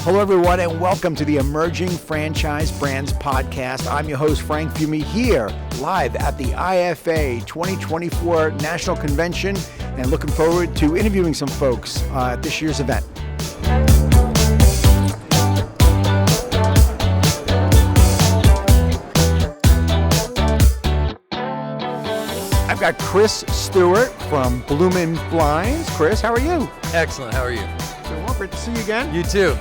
Hello, everyone, and welcome to the Emerging Franchise Brands Podcast. I'm your host, Frank Fiume, here live at the IFA2024 National Convention, and looking forward to interviewing some folks at this year's event. I've got Chris Stuart from Bloomin Blinds. Chris, how are you? Excellent. How are you? Doing well. Great to see you again. You too.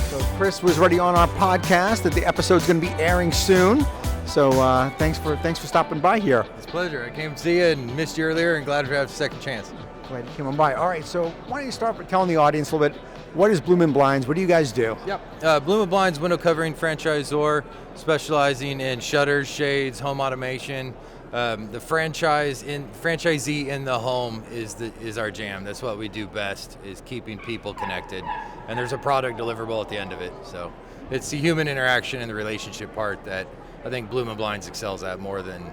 So Chris was already on our podcast that the episode's going to be airing soon. So thanks for stopping by here. It's a pleasure. I came to see you and missed you earlier and glad to have a second chance. Glad you came on by. All right, so why don't you start by telling the audience a little bit, what is Bloomin Blinds? What do you guys do? Yep. Bloomin Blinds, window covering franchisor, specializing in shutters, shades, home automation. The franchisee in the home is our jam. That's what we do best, is keeping people connected. And there's a product deliverable at the end of it. So it's the human interaction and the relationship part that I think Bloomin Blinds excels at more than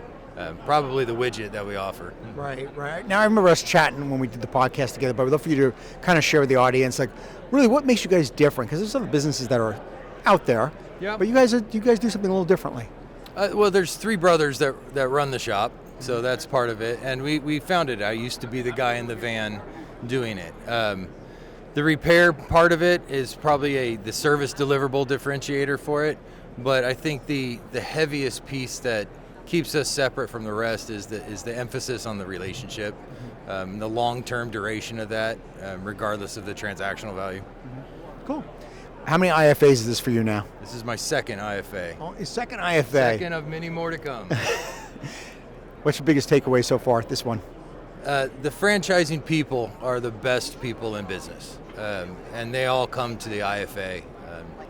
probably the widget that we offer. Right. Now, I remember us chatting when we did the podcast together, but we'd love for you to kind of share with the audience, like, really what makes you guys different? Because there's other businesses that are out there, but you guys do something a little differently. Well, there's three brothers that run the shop, so that's part of it. And we founded it. I used to be the guy in the van doing it. The repair part of it is probably the service deliverable differentiator for it. But I think the heaviest piece that keeps us separate from the rest is the emphasis on the relationship, the long-term duration of that, regardless of the transactional value. Cool. How many IFAs is this for you now? This is my second IFA. Oh, second IFA. Second of many more to come. What's your biggest takeaway so far at this one? The franchising people are the best people in business, and they all come to the IFA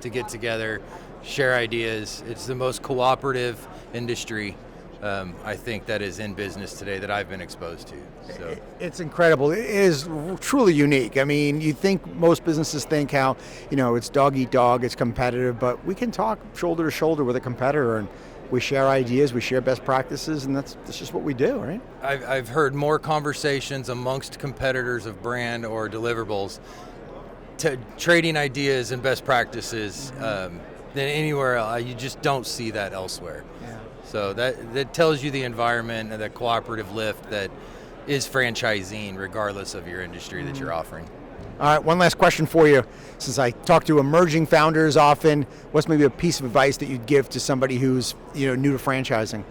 to get together, share ideas. It's the most cooperative industry, I think, that is in business today that I've been exposed to. So it's incredible. It is truly unique. I mean, you think most businesses think how, it's dog eat dog, it's competitive, but we can talk shoulder to shoulder with a competitor, and we share ideas, we share best practices, and that's just what we do, right? I've heard more conversations amongst competitors of brand or deliverables trading ideas and best practices than anywhere else. You just don't see that elsewhere. Yeah. So that tells you the environment and the cooperative lift that is franchising, regardless of your industry that you're offering. All right, one last question for you. Since I talk to emerging founders often, what's maybe a piece of advice that you'd give to somebody who's new to franchising?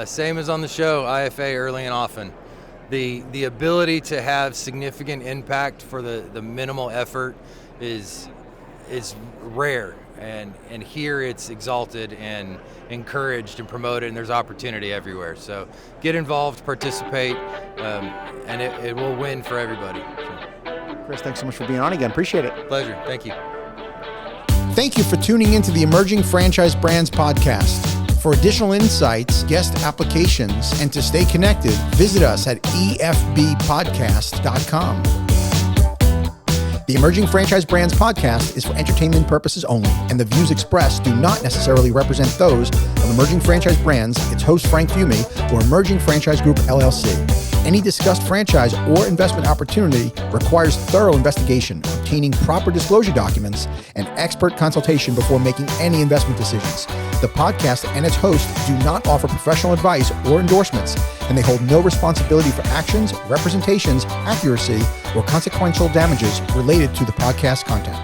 Same as on the show, IFA early and often. The ability to have significant impact for the minimal effort is rare, and here it's exalted and encouraged and promoted, and there's opportunity everywhere. So get involved, participate, and it will win for everybody. So. Chris, thanks so much for being on again. Appreciate it. Pleasure. Thank you. Thank you for tuning into the Emerging Franchise Brands Podcast. For additional insights, guest applications, and to stay connected, visit us at efbpodcast.com. The Emerging Franchise Brands Podcast is for entertainment purposes only, and the views expressed do not necessarily represent those of Emerging Franchise Brands, its host Frank Fiume, or Emerging Franchise Group, LLC. Any discussed franchise or investment opportunity requires thorough investigation, obtaining proper disclosure documents, and expert consultation before making any investment decisions. The podcast and its host do not offer professional advice or endorsements, and they hold no responsibility for actions, representations, accuracy, or consequential damages related to the podcast content.